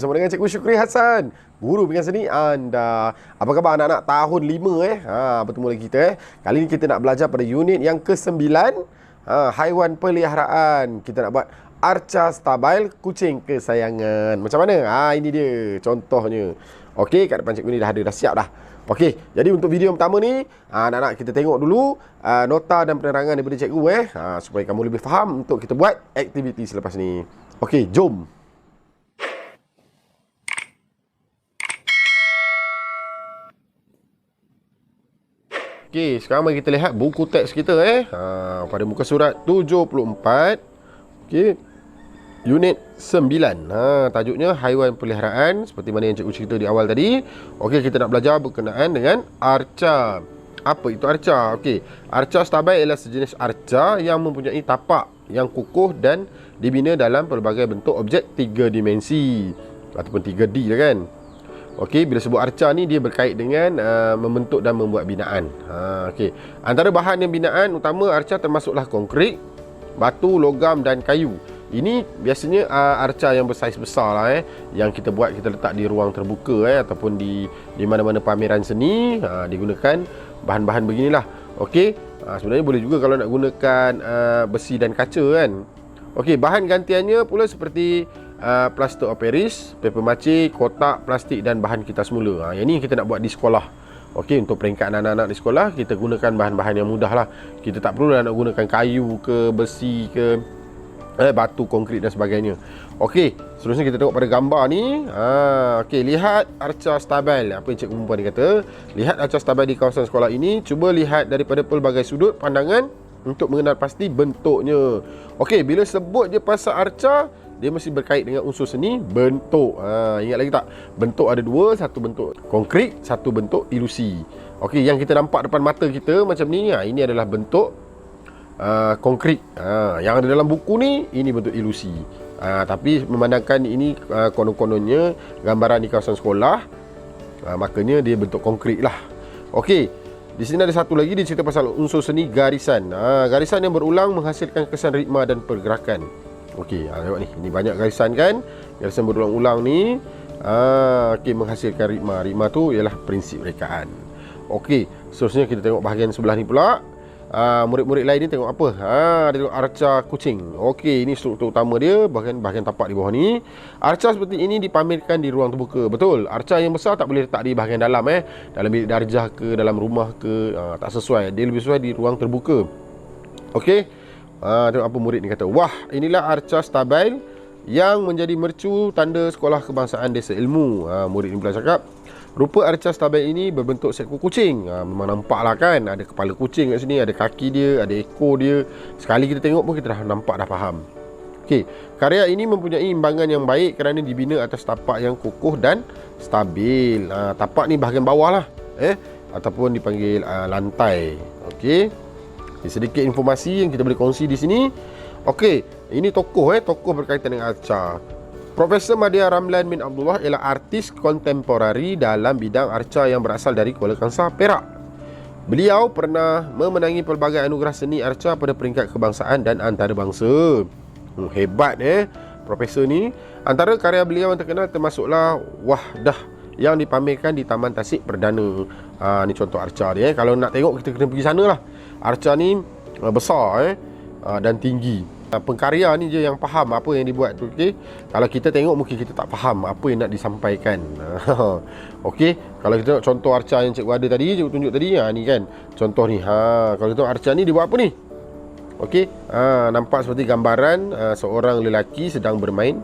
bersama dengan Cikgu Syukri Hassan, guru bidang seni anda. Apa khabar anak-anak tahun 5 bertemu lagi kita Kali ini kita nak belajar pada unit yang ke-9, haiwan peliharaan. Kita nak buat arca stabil kucing kesayangan. Macam mana? Ini dia contohnya. Okey, kat depan cikgu ni dah siap dah. Okey, jadi untuk video pertama ni, anak-anak kita tengok dulu nota dan penerangan daripada cikgu supaya kamu lebih faham untuk kita buat aktiviti selepas ni. Okey, jom. Okey, sekarang mari kita lihat buku teks kita pada muka surat 74. Okey. Unit 9. Tajuknya haiwan peliharaan seperti mana yang cikgu cerita di awal tadi. Okey, kita nak belajar berkenaan dengan arca. Apa itu arca? Okey, arca stabil ialah sejenis arca yang mempunyai tapak yang kukuh dan dibina dalam pelbagai bentuk objek 3 dimensi ataupun 3D lah kan. Okey, bila sebut arca ni dia berkait dengan membentuk dan membuat binaan. Okey, antara bahan yang binaan utama arca termasuklah konkrit, batu, logam dan kayu. Ini biasanya arca yang bersaiz besar lah yang kita buat, kita letak di ruang terbuka ataupun di mana-mana pameran seni, digunakan bahan-bahan beginilah. Okey, sebenarnya boleh juga kalau nak gunakan besi dan kaca kan. Okey, bahan gantiannya pula seperti plaster of Paris, paper mache, kotak, plastik dan bahan kita semula. Yang ni kita nak buat di sekolah. Okey, untuk peringkat anak-anak di sekolah kita gunakan bahan-bahan yang mudah lah. Kita tak perlu nak gunakan kayu ke, besi ke, batu, konkrit dan sebagainya. Okey, seterusnya kita tengok pada gambar ni. Okey, lihat arca stabil. Apa yang cikgu perempuan dia kata, lihat arca stabil di kawasan sekolah ini. Cuba lihat daripada pelbagai sudut pandangan untuk mengenal pasti bentuknya. Okey, bila sebut je pasal arca, dia mesti berkait dengan unsur seni bentuk. Ingat lagi tak? Bentuk ada dua, satu bentuk konkrit, satu bentuk ilusi. Okey, yang kita nampak depan mata kita macam ni, ini adalah bentuk konkrit. Yang ada dalam buku ni, ini bentuk ilusi. Tapi memandangkan ini konon-kononnya gambaran di kawasan sekolah, makanya dia bentuk konkrit lah. Okey, di sini ada satu lagi, dia cerita pasal unsur seni garisan. Garisan yang berulang menghasilkan kesan ritma dan pergerakan. Okey, tengok ni, ini banyak garisan kan, garisan berulang-ulang ni. Okey, menghasilkan ritma. Ritma tu ialah prinsip rekaan. Okey, seterusnya kita tengok bahagian sebelah ni pula. Murid-murid lain ni tengok apa? Dia tengok arca kucing. Okey, ini struktur utama dia, bahagian tapak di bawah ni. Arca seperti ini dipamerkan di ruang terbuka. Betul, arca yang besar tak boleh letak di bahagian dalam dalam bilik darjah ke, dalam rumah ke, tak sesuai. Dia lebih sesuai di ruang terbuka. Okey. Tengok apa murid ni kata. Wah, inilah arca stabil yang menjadi mercu tanda Sekolah Kebangsaan Desa Ilmu. Murid ni pula cakap, rupa arca stabil ini berbentuk seekor kucing. Memang nampak lah kan, ada kepala kucing kat sini, ada kaki dia, ada ekor dia. Sekali kita tengok pun kita dah nampak, dah faham. Okey, karya ini mempunyai imbangan yang baik kerana dibina atas tapak yang kukuh dan stabil. Tapak ni bahagian bawah lah, ataupun dipanggil lantai. Okey, sedikit informasi yang kita boleh kongsi di sini. Okey, ini tokoh berkaitan dengan arca. Profesor Madya Ramlan bin Abdullah ialah artis kontemporari dalam bidang arca yang berasal dari Kuala Kangsar, Perak. Beliau pernah memenangi pelbagai anugerah seni arca pada peringkat kebangsaan dan antarabangsa. Hebat profesor ni. Antara karya beliau yang terkenal termasuklah Wahdah yang dipamerkan di Taman Tasik Perdana. Ni contoh arca dia. Kalau nak tengok kita kena pergi sana lah. Arca ni besar dan tinggi. Pengkarya ni je yang faham apa yang dibuat tu. Okey, kalau kita tengok mungkin kita tak faham apa yang nak disampaikan. Okey, kalau kita tengok contoh arca yang cikgu ada tadi, cikgu tunjuk tadi, ni kan contoh ni. Kalau kita tengok arca ni dia buat apa ni? Okey, nampak seperti gambaran seorang lelaki sedang bermain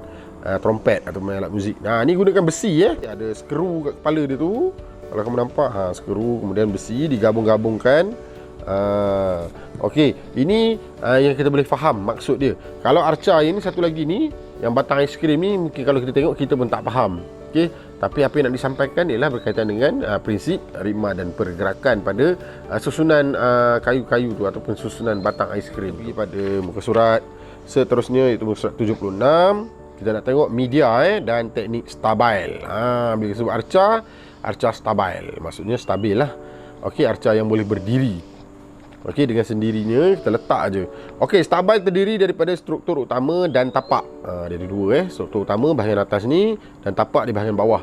trompet atau main alat muzik. Ni gunakan besi ada skru kat kepala dia tu. Kalau kamu nampak, skru kemudian besi digabung-gabungkan. Okey, ini yang kita boleh faham maksud dia. Kalau arca ini satu lagi ni, yang batang aiskrim ni, mungkin kalau kita tengok kita pun tak faham. Okey, tapi apa yang nak disampaikan ialah berkaitan dengan prinsip ritma dan pergerakan pada susunan kayu-kayu tu ataupun susunan batang aiskrim. Pergi pada muka surat seterusnya, iaitu muka surat 76. Kita nak tengok media dan teknik stabil. Bila sebut arca stabil, maksudnya stabil lah. Okey, arca yang boleh berdiri. Okey, dengan sendirinya kita letak je. Okey, stabile terdiri daripada struktur utama dan tapak. Dia ada dua struktur utama bahagian atas ni dan tapak di bahagian bawah.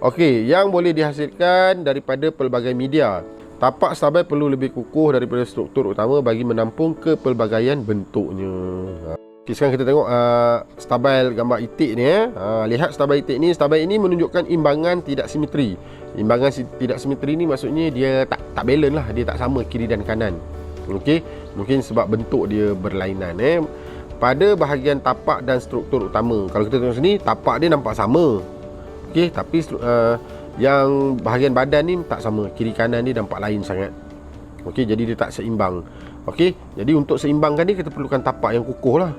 Okey, yang boleh dihasilkan daripada pelbagai media. Tapak stabile perlu lebih kukuh daripada struktur utama bagi menampung kepelbagaian bentuknya. Okey, sekarang kita tengok stabile gambar itik ni lihat stabile itik ni. Stabile ini menunjukkan imbangan tidak simetri. Imbangan tidak simetri ni maksudnya dia tak balance lah, dia tak sama kiri dan kanan. Okey, mungkin sebab bentuk dia berlainan pada bahagian tapak dan struktur utama. Kalau kita tengok sini, tapak dia nampak sama. Okey, tapi yang bahagian badan ni tak sama, kiri kanan ni nampak lain sangat. Okey, jadi dia tak seimbang. Okey, jadi untuk seimbangkan ni kita perlukan tapak yang kukuh lah.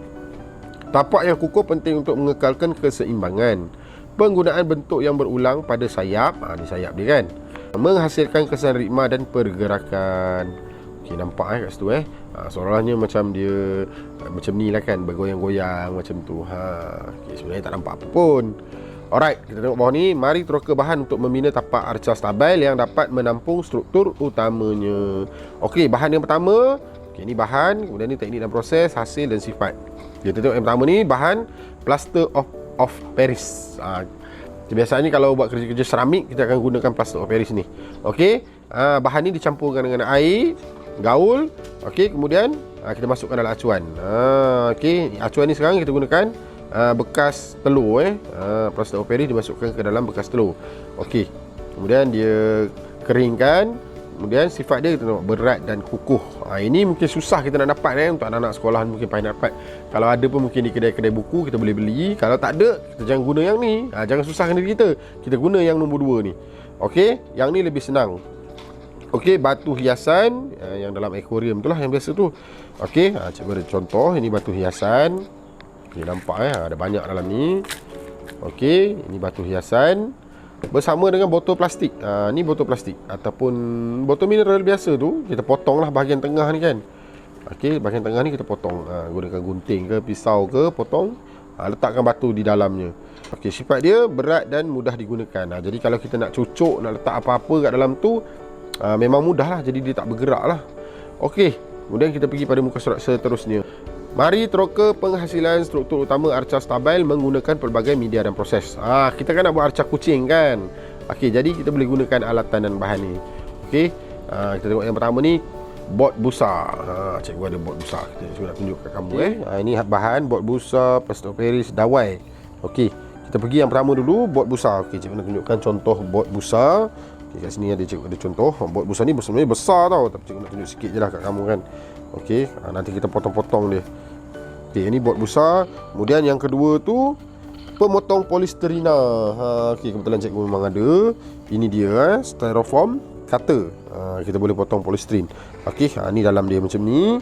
Tapak yang kukuh penting untuk mengekalkan keseimbangan. Penggunaan bentuk yang berulang pada sayap, ni sayap dia kan, menghasilkan kesan ritma dan pergerakan. Okey, nampak kat situ seolah-olahnya macam dia macam ni lah kan, bergoyang-goyang macam tu. Okey, sebenarnya tak nampak apa pun. Alright, kita tengok bawah ni. Mari teroka bahan untuk membina tapak arca stabile yang dapat menampung struktur utamanya. Okey, bahan yang pertama, ini bahan, kemudian ni teknik dan proses, hasil dan sifat. Kita tengok yang pertama ni, bahan plaster of Paris. Biasanya kalau buat kerja-kerja seramik, kita akan gunakan plaster of Paris ni. Okey, bahan ni dicampurkan dengan air, gaul. Okey, kemudian kita masukkan dalam acuan. Okey, acuan ni sekarang kita gunakan bekas telur plaster of Paris dimasukkan ke dalam bekas telur. Okey, kemudian dia keringkan. Kemudian sifat dia kita tengok berat dan kukuh. Ini mungkin susah kita nak dapat untuk anak-anak sekolahan, mungkin payah nak dapat. Kalau ada pun mungkin di kedai-kedai buku kita boleh beli. Kalau tak ada, kita jangan guna yang ni. Jangan susahkan diri kita. Kita guna yang nombor 2 ni. Okey, yang ni lebih senang. Okey, batu hiasan yang dalam akuarium tu lah, yang biasa tu. Okey, cikgu ada contoh. Ini batu hiasan. Okey, nampak ada banyak dalam ni. Okey, ini batu hiasan bersama dengan botol plastik. Ni botol plastik ataupun botol mineral biasa tu. Kita potonglah bahagian tengah ni kan. Okey, bahagian tengah ni kita potong. Gunakan gunting ke pisau ke, potong. Letakkan batu di dalamnya. Okey, sifat dia berat dan mudah digunakan. Jadi kalau kita nak cucuk, nak letak apa-apa kat dalam tu, memang mudah lah. Jadi dia tak bergerak lah. Okey, kemudian kita pergi pada muka surat seterusnya. Mari teroka penghasilan struktur utama arca stabile menggunakan pelbagai media dan proses. Kita kan nak buat arca kucing kan. Okey, jadi kita boleh gunakan alatan dan bahan ni. Okey, kita tengok yang pertama ni, bot busa. Cikgu ada bot busa. Kita nak tunjuk kat kamu ini bahan bot busa, plaster of Paris, dawai. Okey, kita pergi yang pertama dulu, bot busa. Okey, cikgu nak tunjukkan contoh bot busa. Okey, kat sini cikgu ada contoh. Bot busa ni sebenarnya besar tau, tapi cikgu nak tunjuk sikit je lah kat kamu kan. Okey, nanti kita potong-potong dia. Okey, ini bot busa. Kemudian yang kedua tu pemotong polisterina. Okey, kebetulan cikgu memang ada. Ini dia styrofoam cutter. Kita boleh potong polisterin. Okey, ni dalam dia macam ni.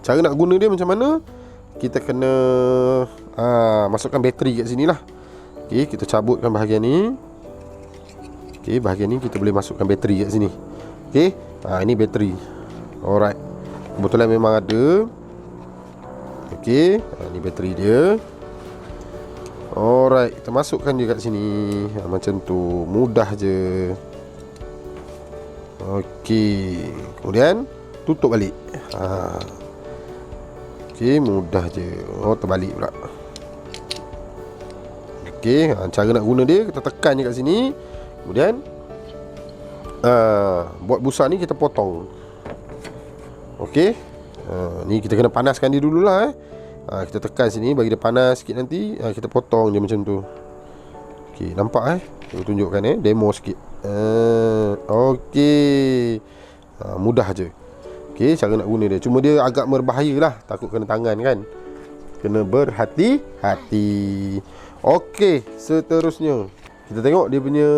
Cara nak guna dia macam mana? Kita kena masukkan bateri kat sini lah. Okey, kita cabutkan bahagian ni. Okey, bahagian ni kita boleh masukkan bateri kat sini. Okey, ini bateri. Alright, kebetulan memang ada. Okey, ni bateri dia. Alright, kita masukkan dia kat sini. Macam tu, mudah je. Okey, kemudian tutup balik. Okey, mudah je. Terbalik pula. Okey, cara nak guna dia, kita tekan je kat sini. Kemudian bot busa ni kita potong. Okey, ni kita kena panaskan dia dululah. Kita tekan sini bagi dia panas sikit, nanti kita potong dia macam tu. Okey, nampak Saya tunjukkan demo sikit. Okey, mudah je. Okey, cara nak guna dia. Cuma dia agak berbahaya lah, takut kena tangan kan. Kena berhati-hati. Okey, seterusnya kita tengok dia punya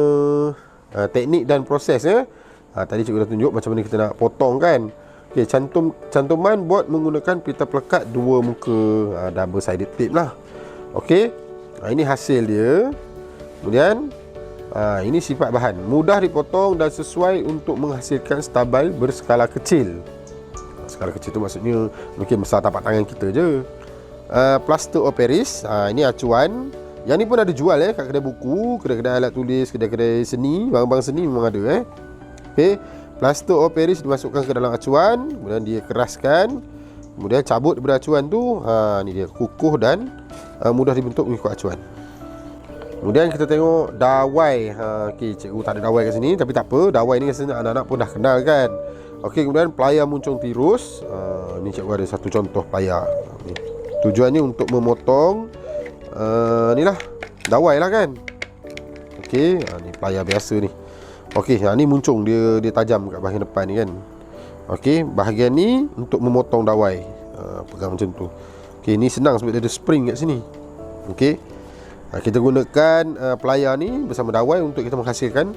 teknik dan proses tadi cikgu dah tunjuk macam mana kita nak potong kan. Okey, cantuman bot menggunakan pita pelekat 2 muka, double sided tape lah. Okey, ini hasil dia. Kemudian ini sifat bahan, mudah dipotong dan sesuai untuk menghasilkan stabile berskala kecil. Skala kecil tu maksudnya mungkin besar tapak tangan kita je. Plaster of Paris, ini acuan. Yang ni pun ada jual kat kedai buku, kedai-kedai alat tulis, kedai-kedai seni, barang-barang seni memang ada. Okey, Plaster of Paris dimasukkan ke dalam acuan, kemudian dia keraskan, kemudian cabut daripada acuan tu. Ni dia kukuh dan mudah dibentuk mengikut acuan. Kemudian kita tengok dawai. Okey, cikgu tak ada dawai kat sini, tapi tak apa, dawai ni rasanya anak-anak pun dah kenal kan. Okey, kemudian pelayar muncung tirus. Ni cikgu ada satu contoh pelayar. Ni. Tujuannya untuk memotong ni lah, dawai lah kan. Okey, ni pelayar biasa ni. Okey, ni muncung, dia tajam kat bahagian depan ni kan. Okey, bahagian ni untuk memotong dawai. Pegang macam tu. Okey, ni senang sebab dia ada spring kat sini. Okey. Kita gunakan pelayar ni bersama dawai untuk kita menghasilkan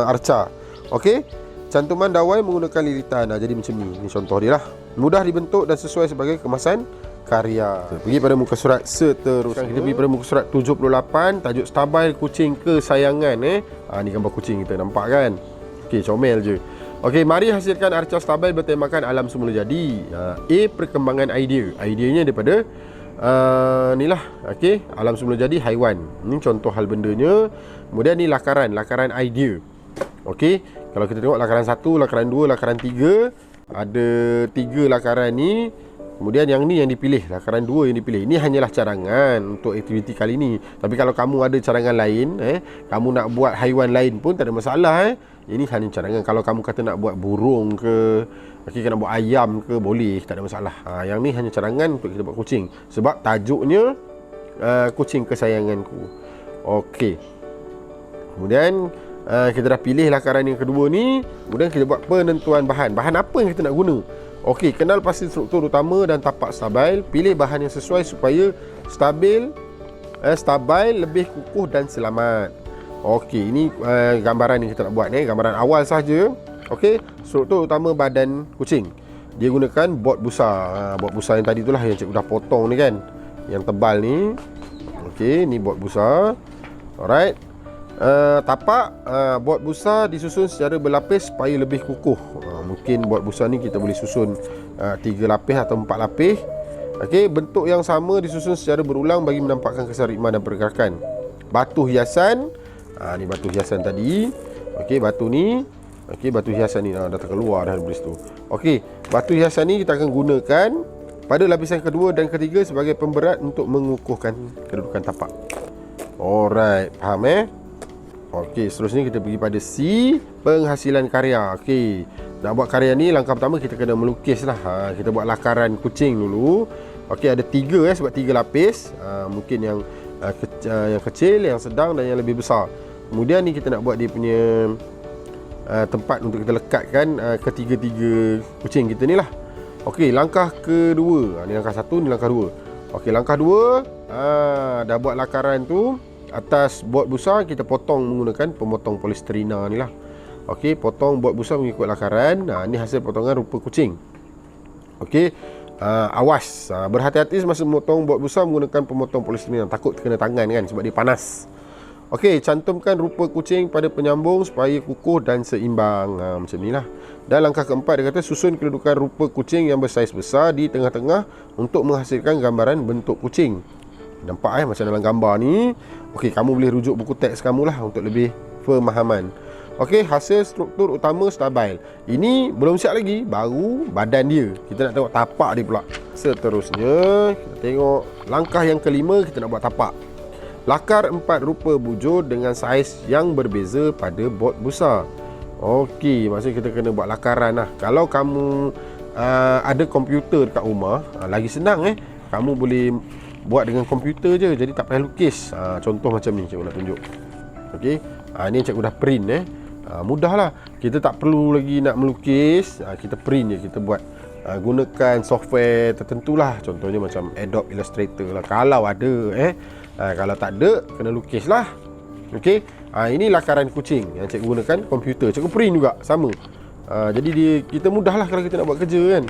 arca. Okey. Cantuman dawai menggunakan lilitan. Jadi macam ni. Ni contoh dia lah. Mudah dibentuk dan sesuai sebagai kemasan karya. Pergi pada muka surat seterusnya. Kita pergi pada muka surat 78, tajuk stabil kucing kesayangan. Ni gambar kucing kita, nampak kan? Okey, comel je. Okey, mari hasilkan arca stabil bertemakan alam semula jadi. A. Perkembangan idea. Ideanya daripada ni lah. Okey, alam semula jadi haiwan. Ni contoh hal bendanya. Kemudian ni lakaran idea. Okey, kalau kita tengok lakaran 1, lakaran 2, lakaran 3, ada 3 lakaran ni. Kemudian yang ni yang dipilih, lakaran 2 yang dipilih. Ini hanyalah cadangan untuk aktiviti kali ni. Tapi kalau kamu ada cadangan lain, kamu nak buat haiwan lain pun tak ada masalah. Ini hanya cadangan. Kalau kamu kata nak buat burung ke, nak buat ayam ke, boleh, tak ada masalah. Yang ni hanya cadangan untuk kita buat kucing. Sebab tajuknya kucing kesayanganku. Okey. Kemudian kita dah pilih lakaran yang kedua ni. Kemudian kita buat penentuan bahan. Bahan apa yang kita nak guna? Okey, kenal pasti struktur utama dan tapak stabil. Pilih bahan yang sesuai supaya stabil, lebih kukuh dan selamat. Okey, ini gambaran yang kita nak buat ni, gambaran awal saja. Okey, struktur utama badan kucing. Dia gunakan bot busa. Bot busa yang tadi itulah yang cikgu dah potong ni kan. Yang tebal ni. Okey, ni bot busa. Alright. Tapak bot busa disusun secara berlapis supaya lebih kukuh. Mungkin bot busa ni kita boleh susun 3 lapis atau 4 lapis. Okey, bentuk yang sama disusun secara berulang bagi menampakkan kesan ritma dan pergerakan. Batu hiasan. Ni batu hiasan tadi. Okey, batu ni. Okey, batu hiasan ni dah terkeluar dah dari situ. Okey, batu hiasan ni kita akan gunakan pada lapisan kedua dan ketiga sebagai pemberat untuk mengukuhkan kedudukan tapak. Alright, faham Okey, seterusnya kita pergi pada C, penghasilan karya. Okey, nak buat karya ni langkah pertama kita kena melukis lah. Kita buat lakaran kucing dulu. Okey, ada 3 sebab 3 lapis. Mungkin yang kecil, yang sedang dan yang lebih besar. Kemudian ni kita nak buat dia punya tempat untuk kita lekatkan ketiga-tiga kucing kita ni lah. Okey, langkah kedua. Ni langkah 1, ni langkah 2. Okey, langkah 2, dah buat lakaran tu. Atas bot busa kita potong menggunakan pemotong polisterina ni lah. Okey, potong bot busa mengikut lakaran. Ni hasil potongan rupa kucing. Okey, awas, berhati-hati semasa memotong bot busa menggunakan pemotong polisterina. Takut kena tangan kan sebab dia panas. Okey, cantumkan rupa kucing pada penyambung supaya kukuh dan seimbang. Macam ni lah. Dan langkah keempat dia kata susun kedudukan rupa kucing yang bersaiz besar di tengah-tengah untuk menghasilkan gambaran bentuk kucing. Nampak macam dalam gambar ni. Okey, kamu boleh rujuk buku teks kamu lah untuk lebih pemahaman. Okey, hasil struktur utama stabil. Ini belum siap lagi, baru badan dia. Kita nak tengok tapak dia pula. Seterusnya, kita tengok langkah yang kelima, kita nak buat tapak. Lakar 4 rupa bujur dengan saiz yang berbeza pada bot busa. Okey, maksudnya kita kena buat lakaran lah. Kalau kamu ada komputer dekat rumah, lagi senang kamu boleh buat dengan komputer je, jadi tak payah lukis. Contoh macam ni cikgu nak tunjuk. Okey, ni cikgu dah print mudahlah. Kita tak perlu lagi nak melukis, kita print je, kita buat gunakan software tertentu lah. Contohnya macam Adobe Illustrator lah kalau ada. Kalau tak ada, kena lukis lah. Okey, ini lakaran kucing yang cikgu gunakan komputer. Cikgu print juga sama. Jadi kita mudah lah kalau kita nak buat kerja kan.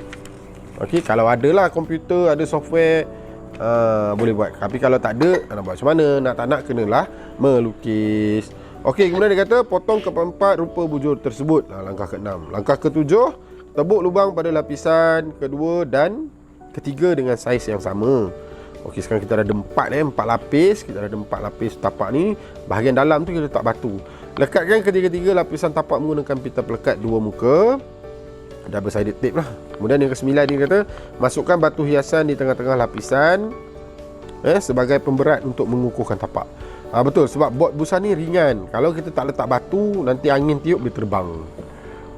Okey, kalau ada lah komputer, ada software, boleh buat. Tapi kalau tak ada, nak buat macam mana? Nak tak nak, kenalah melukis. Okey, kemudian dia kata potong keempat rupa bujur tersebut. Langkah ke-6. Langkah ke-7, tebuk lubang pada lapisan kedua dan ketiga dengan saiz yang sama. Okey, sekarang kita dah ada 4 lapis. Kita dah ada 4 lapis tapak ni. Bahagian dalam tu kita letak batu. Lekatkan ketiga-tiga lapisan tapak menggunakan pita pelekat 2 muka, double sided tape lah. Kemudian yang ke-9 ni kata, masukkan batu hiasan di tengah-tengah lapisan sebagai pemberat untuk mengukuhkan tapak. Betul, sebab bot busa ni ringan. Kalau kita tak letak batu, nanti angin tiup dia terbang.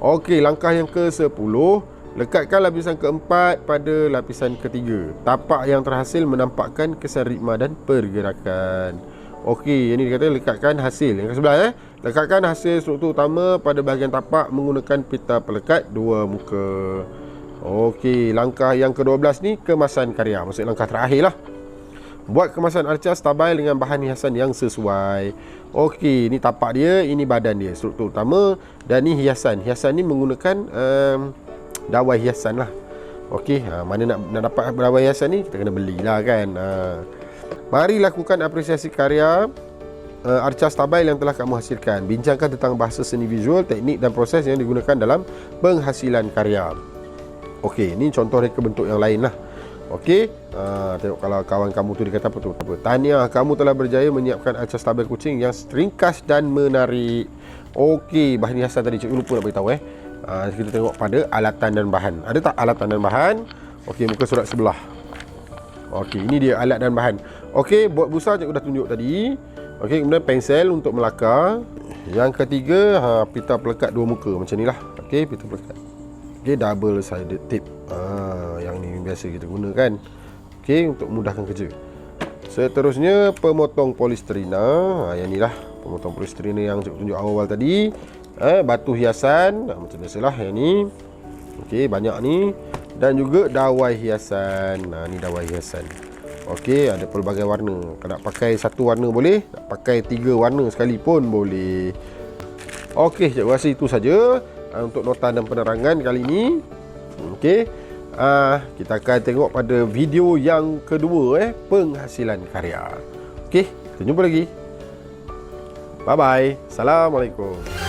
Okey, langkah yang ke-10, lekatkan lapisan keempat pada lapisan ketiga. Tapak yang terhasil menampakkan kesan ritma dan pergerakan. Okey, yang ni dia kata lekatkan hasil. Yang ke-11 lekatkan hasil struktur utama pada bahagian tapak menggunakan pita pelekat 2 muka. Okey, langkah yang ke-12 ni kemasan karya. Maksud langkah terakhir lah. Buat kemasan arca stabil dengan bahan hiasan yang sesuai. Okey, ni tapak dia, ini badan dia, struktur utama, dan ni hiasan. Hiasan ni menggunakan dawai hiasan lah. Okey, mana nak dapat dawai hiasan ni, kita kena belilah kan. Mari lakukan apresiasi karya arca stabil yang telah kamu hasilkan. Bincangkan tentang bahasa seni visual, teknik dan proses yang digunakan dalam penghasilan karya. Okey, ni contoh reka bentuk yang lain lah. Okey, tengok kalau kawan kamu tu dia kata apa tu? Tahniah, kamu telah berjaya menyiapkan arca stabil kucing yang ringkas dan menarik. Okey, bahan hiasan tadi cikgu lupa nak beritahu kita tengok pada alatan dan bahan. Ada tak alatan dan bahan? Okey, muka surat sebelah. Okey, ini dia alat dan bahan. Okey, bot busa cikgu dah tunjuk tadi. Okey, kemudian pensel untuk melakar. Yang ketiga, pita pelekat 2 muka macam ni lah. Okey, pita pelekat. Okey, double sided tape. Yang ni biasa kita guna kan. Okey, untuk memudahkan kerja. Seterusnya, pemotong polisterina. Yang ni lah, pemotong polisterina yang cikgu tunjuk awal tadi. Batu hiasan, macam biasalah yang ni. Okey, banyak ni. Dan juga dawai hiasan. Ni dawai hiasan. Okey, ada pelbagai warna. Kalau nak pakai satu warna boleh, nak pakai 3 warna sekali pun boleh. Okey, cikgu rasa itu saja untuk nota dan penerangan kali ini. Okey, kita akan tengok pada video yang kedua, penghasilan karya. Okey, kita jumpa lagi. Bye bye. Assalamualaikum.